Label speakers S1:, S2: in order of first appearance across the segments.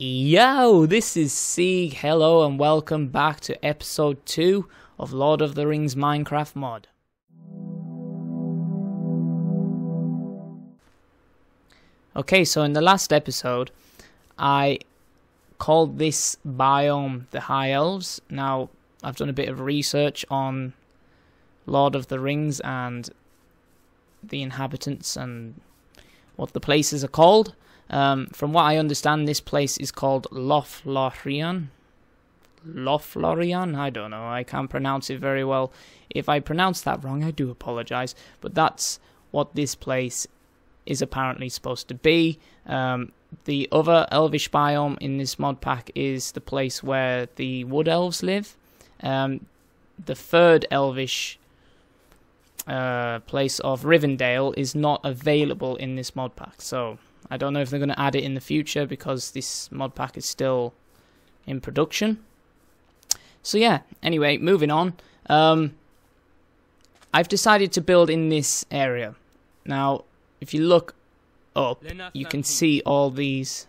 S1: Yo, this is Sieg. Hello and welcome back to episode 2 of Lord of the Rings Minecraft mod. Okay, so in the last episode, I called this biome the High Elves. Now, I've done a bit of research on Lord of the Rings and the inhabitants and what the places are called. From what I understand, this place is called Lothlorien. Lothlorien? I don't know. I can't pronounce it very well. If I pronounce that wrong, I do apologize. But that's what this place is apparently supposed to be. The other elvish biome in this mod pack is the place where the wood elves live. The third elvish place of Rivendell is not available in this mod pack. So I don't know if they're going to add it in the future because this mod pack is still in production. So yeah, anyway, moving on. I've decided to build in this area. Now, if you look up, you can see all these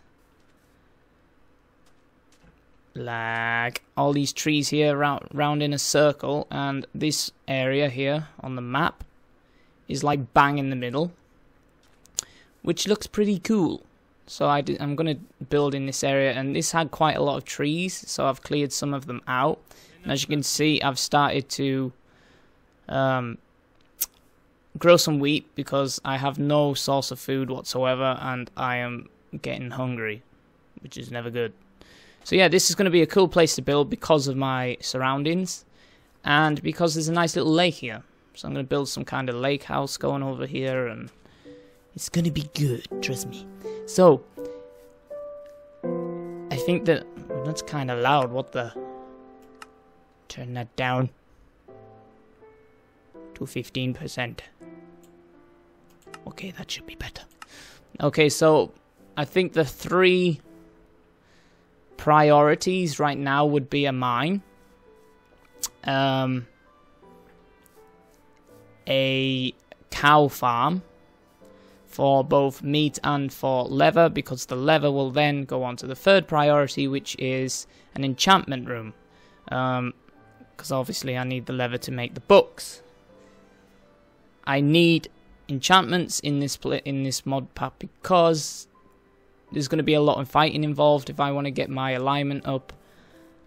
S1: all these trees here round in a circle, and this area here on the map is like bang in the middle, which looks pretty cool. So I'm going to build in this area, and this had quite a lot of trees, so I've cleared some of them out. And as you can see, I've started to grow some wheat because I have no source of food whatsoever, and I am getting hungry, which is never good. So yeah, this is going to be a cool place to build because of my surroundings, and because there's a nice little lake here. So I'm going to build some kind of lake house going over here, and it's going to be good, trust me. So, I think that's kind of loud. What the? Turn that down to 15%. Okay, that should be better. Okay, so I think the 3 priorities right now would be a mine, a cow farm for both meat and for leather, because the leather will then go on to the 3rd priority, which is an enchantment room, because obviously I need the leather to make the books. I need enchantments in this mod pack because there's going to be a lot of fighting involved. If I want to get my alignment up,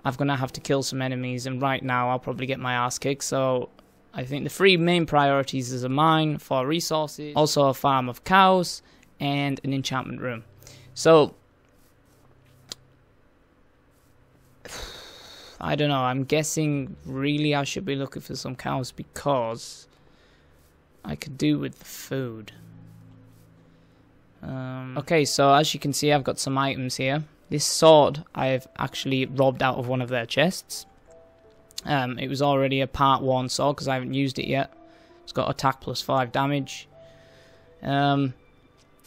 S1: I'm going to have to kill some enemies, and right now I'll probably get my ass kicked. So I think the 3 main priorities is a mine for resources, also a farm of cows, and an enchantment room. So I don't know, I'm guessing really I should be looking for some cows because I could do with the food. Okay, so as you can see, I've got some items here. This sword I've actually robbed out of one of their chests. It was already a part 1 sword because I haven't used it yet. It's got attack plus 5 damage. And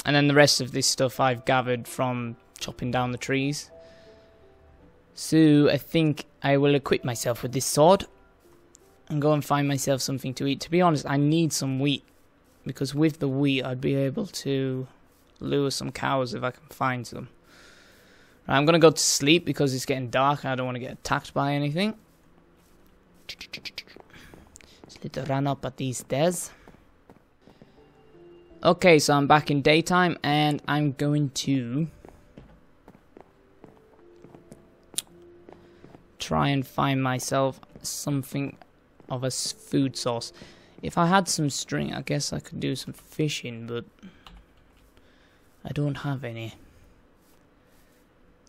S1: then the rest of this stuff I've gathered from chopping down the trees. So I think I will equip myself with this sword and go and find myself something to eat. To be honest, I need some wheat, because with the wheat I'd be able to lure some cows if I can find some. Right, I'm going to go to sleep because it's getting dark and I don't want to get attacked by anything. Just need to run up at these stairs. Okay, so I'm back in daytime and I'm going to try and find myself something of a food source. If I had some string, I guess I could do some fishing, but I don't have any.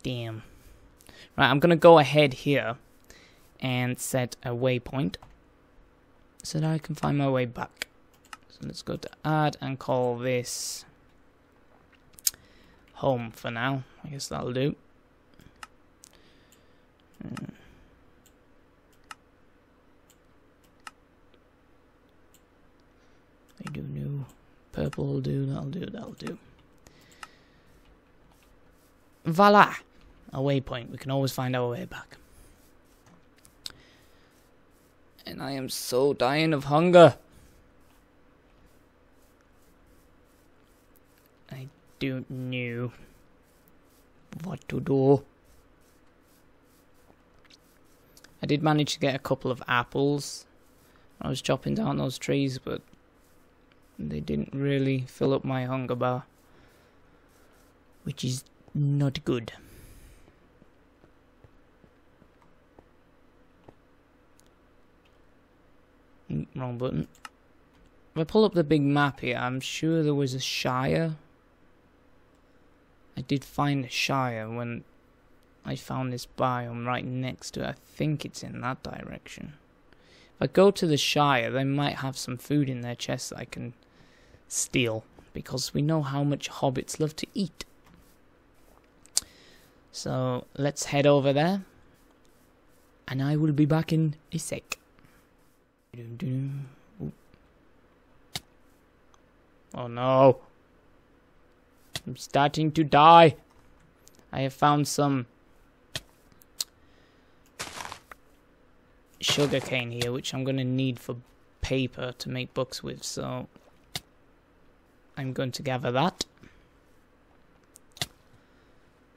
S1: Damn. Right, I'm gonna go ahead here and set a waypoint so that I can find my way back. So let's go to add and call this home for now. I guess that'll do. I do know. Purple will do, that'll do. Voila! A waypoint. We can always find our way back. And I am so dying of hunger. I don't know. what to do. I did manage to get a couple of apples. I was chopping down those trees, but they didn't really fill up my hunger bar, which is not good. Wrong button. If I pull up the big map here, I'm sure there was a Shire. I did find a Shire when I found this biome right next to it. I think it's in that direction. If I go to the Shire, they might have some food in their chests that I can steal, because we know how much hobbits love to eat. So let's head over there, and I will be back in a sec. Oh no, I'm starting to die. I have found some sugarcane here, which I'm going to need for paper to make books with, so I'm going to gather that.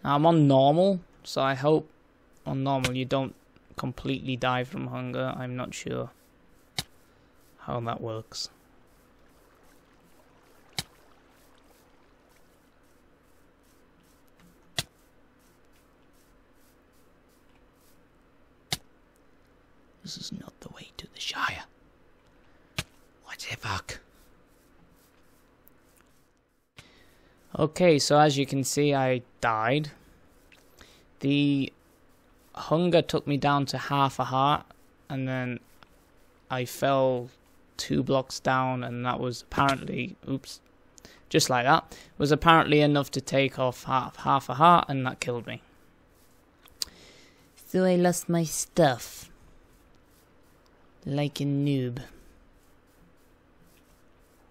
S1: Now, I'm on normal, so I hope on normal you don't completely die from hunger. I'm not sure how that works. This is not the way to the Shire. What the fuck? Okay, so as you can see, I died. The hunger took me down to half a heart, and then I fell 2 blocks down, and that was apparently, oops, just like that, was apparently enough to take off half a heart, and that killed me. So I lost my stuff. Like a noob.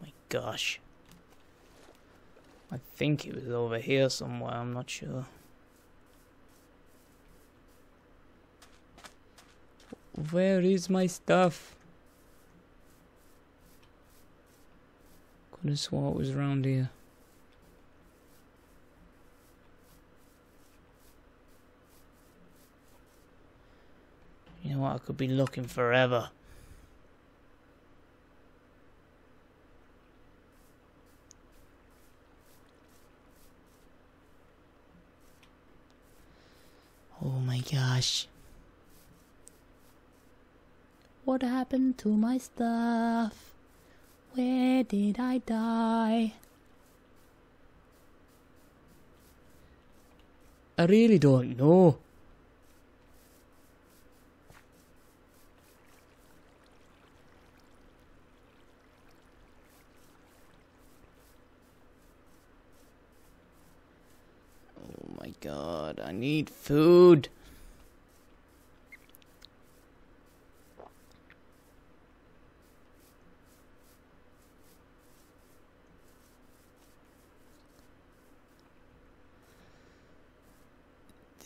S1: My gosh. I think it was over here somewhere, I'm not sure. Where is my stuff? Could have sworn it was around here. You know what, I could be looking forever. Oh my gosh. What happened to my stuff? Where did I die? I really don't know. Oh my god, I need food.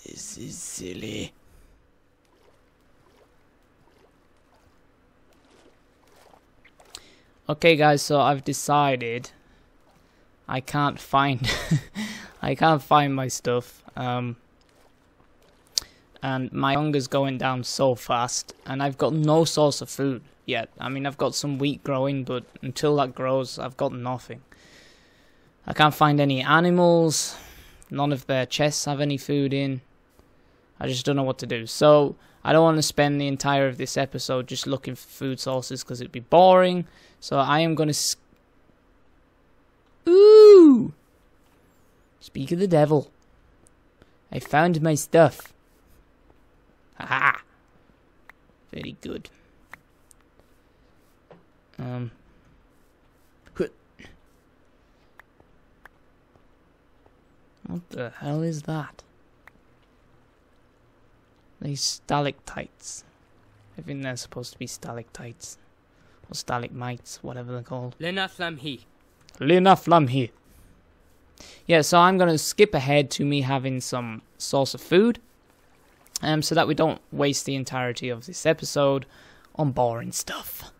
S1: This is silly. Okay guys, so I've decided I can't find I can't find my stuff. And my hunger's going down so fast, and I've got no source of food yet. I mean, I've got some wheat growing, but until that grows, I've got nothing. I can't find any animals. None of their chests have any food in. I just don't know what to do. So I don't want to spend the entire of this episode just looking for food sources, because it'd be boring. So I am going to... Ooh! Speak of the devil. I found my stuff. Haha! Very good. What the hell is that? These stalactites. I think they're supposed to be stalactites. Or stalagmites, whatever they're called.
S2: Lena Flamhi.
S1: Lena Flamhi. Yeah, so I'm going to skip ahead to me having some source of food. So that we don't waste the entirety of this episode on boring stuff.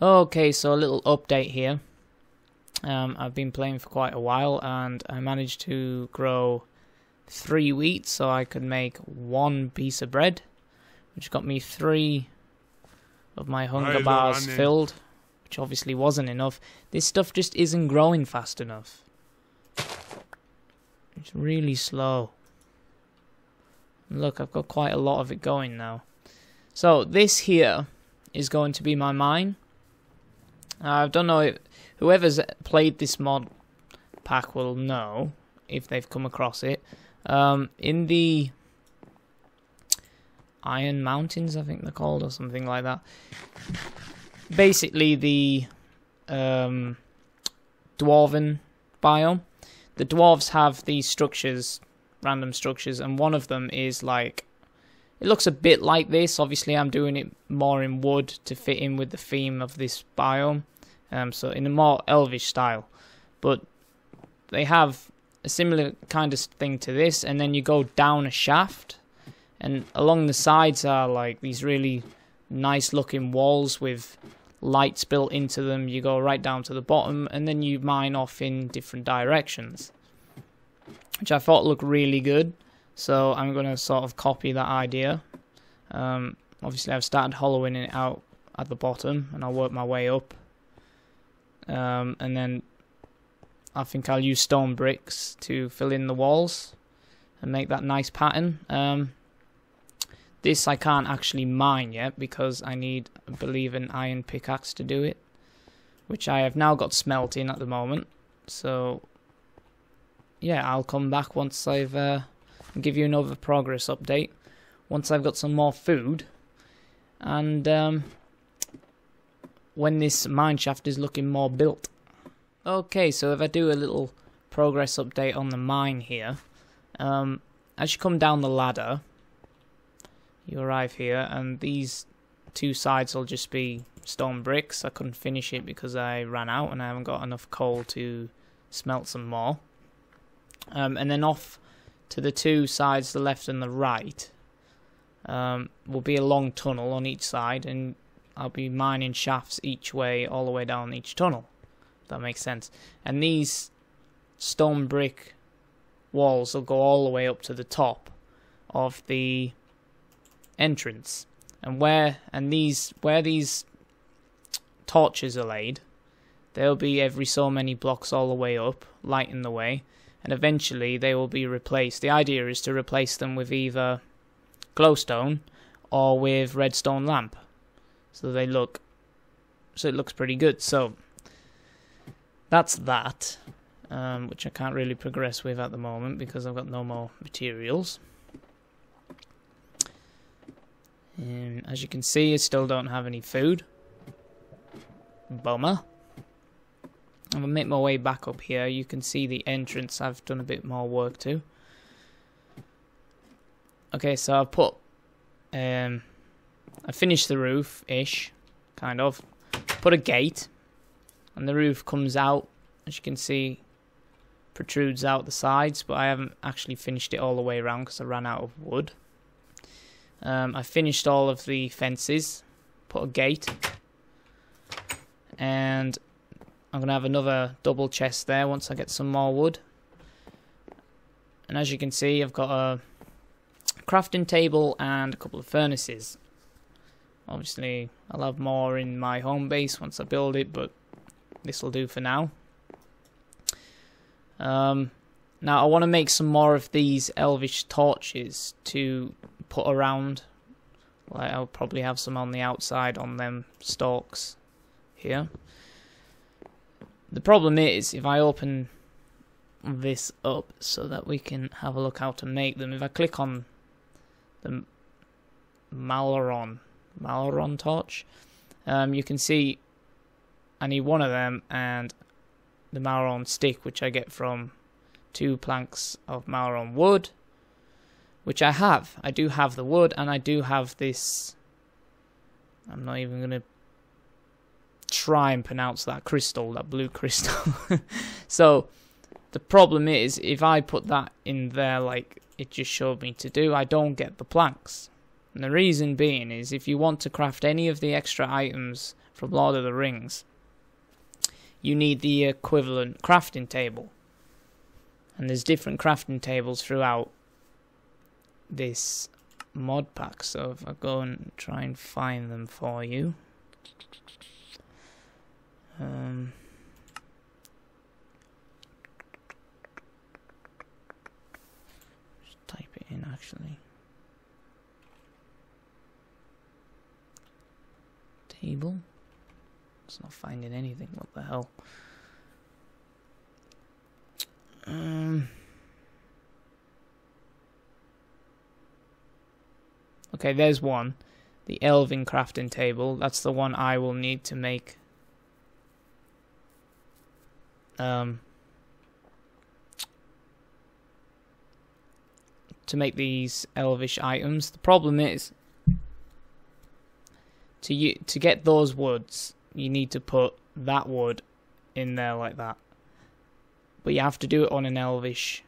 S1: Okay, so a little update here. I've been playing for quite a while, and I managed to grow 3 wheat so I could make 1 piece of bread, which got me 3 of my hunger bars filled, which obviously wasn't enough. This stuff just isn't growing fast enough. It's really slow. Look, I've got quite a lot of it going now. So this here is going to be my mine. I don't know if whoever's played this mod pack will know if they've come across it. In the Iron Mountains, I think they're called, or something like that. Basically, the dwarven biome. The dwarves have these structures, random structures, and one of them is like, it looks a bit like this. Obviously, I'm doing it more in wood to fit in with the theme of this biome, so in a more elvish style. But they have a similar kind of thing to this, and then you go down a shaft, and along the sides are like these really nice looking walls with lights built into them. You go right down to the bottom, and then you mine off in different directions, which I thought looked really good. So I'm going to sort of copy that idea. Obviously I've started hollowing it out at the bottom, and I'll work my way up. And then I think I'll use stone bricks to fill in the walls and make that nice pattern. This I can't actually mine yet because I need, I believe, an iron pickaxe to do it, which I have now got smelting at the moment. So yeah, I'll come back once I've give you another progress update once I've got some more food, and when this mine shaft is looking more built. Okay, so if I do a little progress update on the mine here, as you come down the ladder, you arrive here, and these 2 sides will just be stone bricks. I couldn't finish it because I ran out and I haven't got enough coal to smelt some more. And then off to the 2 sides, the left and the right, will be a long tunnel on each side, and I'll be mining shafts each way, all the way down each tunnel, if that makes sense. And these stone brick walls will go all the way up to the top of the entrance, and where these torches are laid, they'll be every so many blocks all the way up, lighting the way. And eventually they will be replaced. The idea is to replace them with either glowstone or with redstone lamp, so it looks pretty good. So that's that, which I can't really progress with at the moment because I've got no more materials. And as you can see, I still don't have any food. Bummer. I'm going to make my way back up here. You can see the entrance I've done a bit more work to. Okay, so I've put... I finished the roof-ish, kind of. Put a gate, and the roof comes out, as you can see, protrudes out the sides, but I haven't actually finished it all the way around because I ran out of wood. I finished all of the fences, put a gate, and I'm going to have another double chest there once I get some more wood. And as you can see, I've got a crafting table and a couple of furnaces. Obviously, I'll have more in my home base once I build it, but this will do for now. Now, I want to make some more of these elvish torches to put around. Like, I'll probably have some on the outside on them stalks here. The problem is, if I open this up so that we can have a look how to make them, if I click on the Malaron torch, you can see I need one of them and the Malaron stick, which I get from 2 planks of Malaron wood, which I have. I do have the wood, and I do have this, I'm not even going to try and pronounce that crystal, that blue crystal. So the problem is, if I put that in there like it just showed me to do, I don't get the planks. And the reason being is, if you want to craft any of the extra items from Lord of the Rings, you need the equivalent crafting table. And there's different crafting tables throughout this mod pack. So if I go and try and find them for you. Just type it in actually. Table. It's not finding anything. What the hell? Okay, there's one. The Elven crafting table. That's the one I will need to make. To make these elvish items. The problem is to get those woods, you need to put that wood in there like that. But you have to do it on an elvish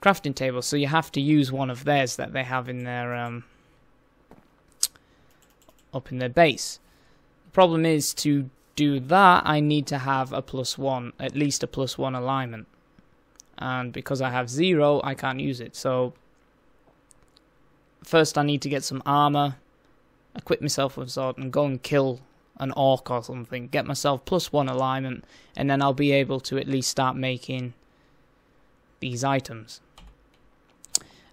S1: crafting table, so you have to use one of theirs that they have in their up in their base. The problem is, to do that I need to have a +1, at least a +1 alignment, and because I have 0 I can't use it. So first I need to get some armor, equip myself with a sword, and go and kill an orc or something, get myself +1 alignment, and then I'll be able to at least start making these items.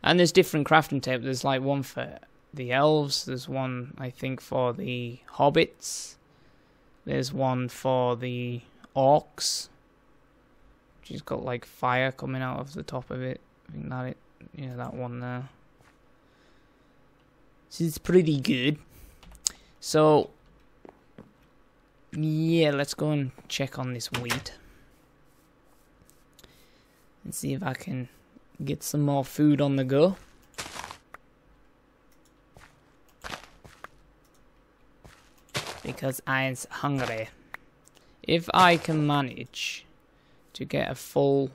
S1: And there's different crafting tables. There's like one for the elves, there's one I think for the hobbits, there's one for the orcs, which has got like fire coming out of the top of it. I think that that one there. So it's pretty good. So yeah, let's go and check on this wheat and see if I can get some more food on the go. Because I'm hungry. If I can manage to get a full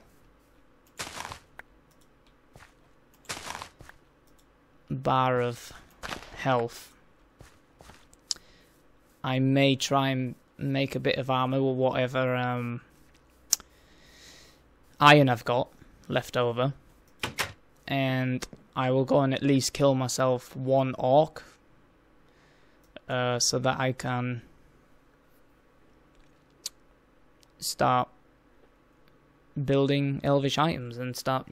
S1: bar of health, I may try and make a bit of armor with whatever iron I've got left over, and I will go and at least kill myself one orc, so that I can start building elvish items and start,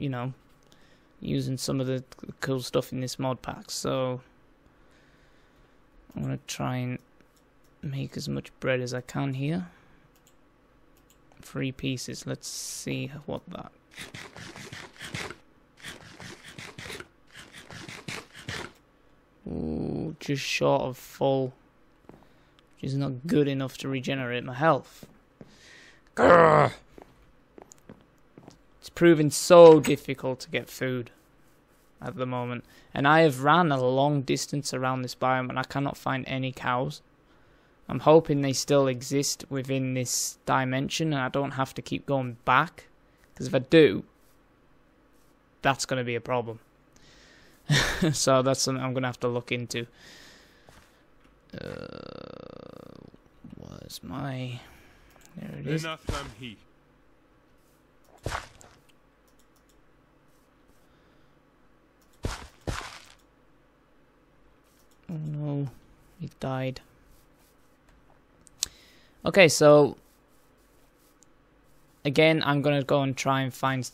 S1: using some of the cool stuff in this mod pack. So I'm gonna try and make as much bread as I can here. 3 pieces. Let's see what that. Ooh, just short of full, which is not good enough to regenerate my health. Grr. It's proving so difficult to get food at the moment, and I have ran a long distance around this biome and I cannot find any cows. I'm hoping they still exist within this dimension and I don't have to keep going back, because if I do, that's going to be a problem. So that's something I'm going to have to look into. Where's my... There it is. Oh no, he died. Okay, so again, I'm gonna go and try and find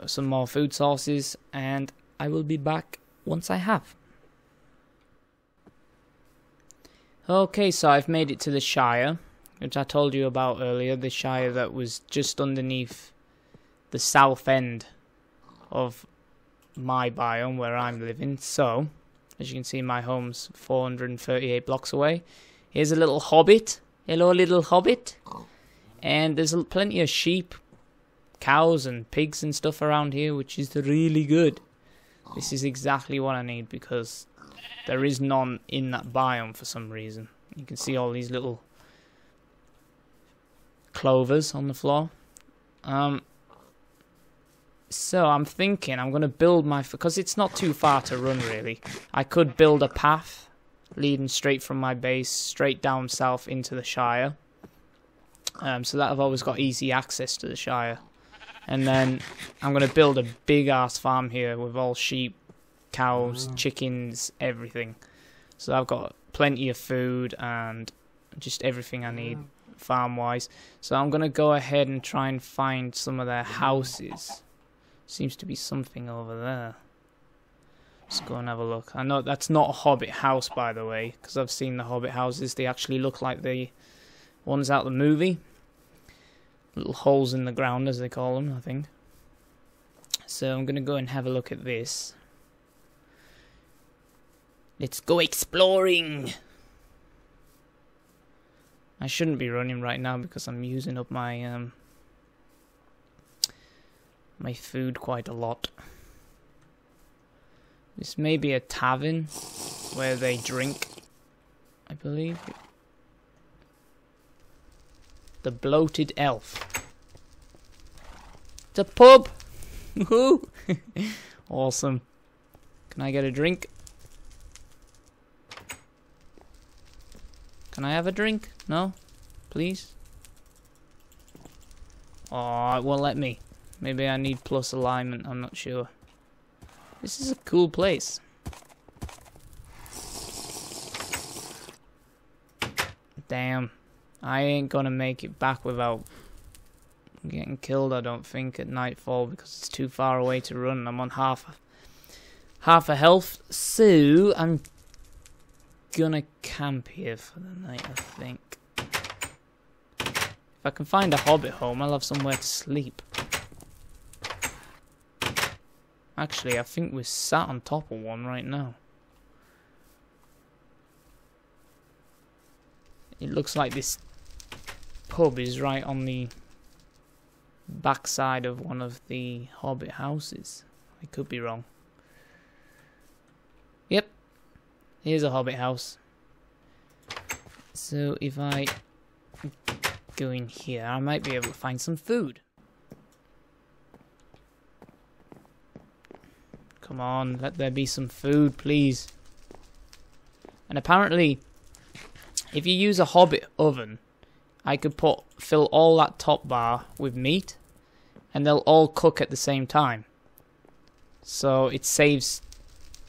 S1: some more food sources, and I will be back once I have. Okay, so I've made it to the Shire, which I told you about earlier. The Shire that was just underneath the south end of my biome where I'm living. So, as you can see, my home's 438 blocks away. Here's a little hobbit. Hello, little hobbit. And there's plenty of sheep, cows and pigs and stuff around here, which is really good. This is exactly what I need, because there is none in that biome for some reason. You can see all these little clovers on the floor. So I'm thinking I'm going to build because it's not too far to run really. I could build a path leading straight from my base, straight down south into the Shire. So that I've always got easy access to the Shire. And then I'm going to build a big ass farm here with all sheep, cows, chickens, everything. So I've got plenty of food and just everything I need farm wise. So I'm going to go ahead and try and find some of their houses. Seems to be something over there. Let's go and have a look. I know that's not a hobbit house, by the way, because I've seen the hobbit houses. They actually look like the ones out the movie. Little holes in the ground, as they call them, I think. So I'm going to go and have a look at this. Let's go exploring! I shouldn't be running right now because I'm using up my my food quite a lot. This may be a tavern where they drink, I believe. The Bloated Elf. It's a pub! Woohoo! Awesome. Can I get a drink? Can I have a drink? No? Please? Oh, it won't let me. Maybe I need plus alignment, I'm not sure. This is a cool place. Damn. I ain't gonna make it back without getting killed, I don't think, at nightfall because it's too far away to run. I'm on half a health, so I'm gonna camp here for the night, I think. If I can find a hobbit home, I'll have somewhere to sleep. Actually, I think we're sat on top of one right now. It looks like this pub is right on the backside of one of the hobbit houses. I could be wrong. Yep. Here's a hobbit house. So if I go in here, I might be able to find some food. Come on, let there be some food, please. And apparently, if you use a hobbit oven, I could fill all that top bar with meat, and they'll all cook at the same time. So it saves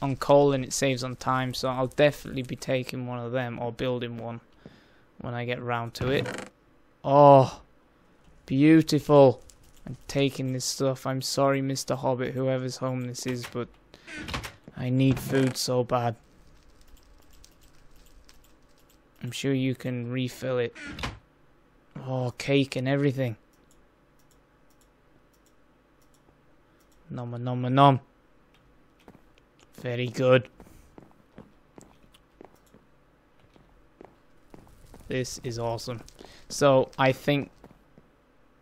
S1: on coal and it saves on time, so I'll definitely be taking one of them or building one when I get round to it. Oh, beautiful. I'm taking this stuff. I'm sorry, Mr. Hobbit, whoever's home this is, but I need food so bad. I'm sure you can refill it. Oh, cake and everything. Nom nom nom. Very good. This is awesome. So I think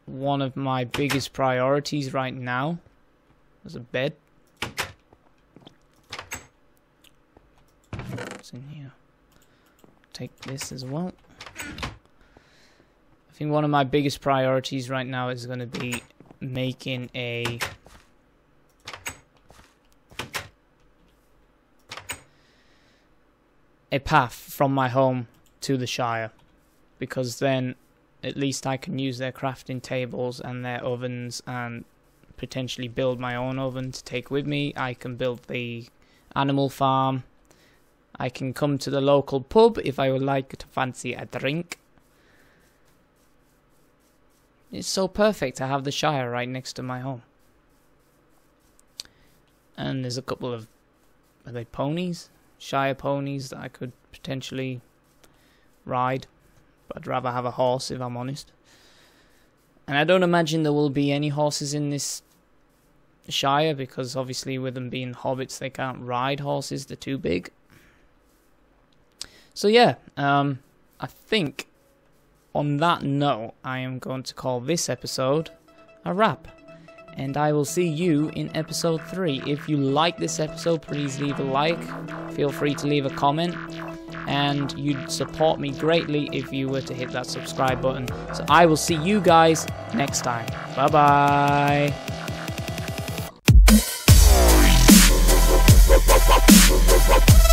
S1: one of my biggest priorities right now is a bed. What's in here? Take this as well. I think one of my biggest priorities right now is going to be making a path from my home to the Shire, because then at least I can use their crafting tables and their ovens and potentially build my own oven to take with me. I can build the animal farm. I can come to the local pub if I would like to fancy a drink. It's so perfect to have the Shire right next to my home. And there's a couple of, are they ponies? Shire ponies that I could potentially ride. But I'd rather have a horse, if I'm honest. And I don't imagine there will be any horses in this Shire, because obviously with them being hobbits, they can't ride horses, they're too big. So yeah, I think on that note, I am going to call this episode a wrap. And I will see you in episode 3. If you like this episode, please leave a like. Feel free to leave a comment. And you'd support me greatly if you were to hit that subscribe button. So I will see you guys next time. Bye bye.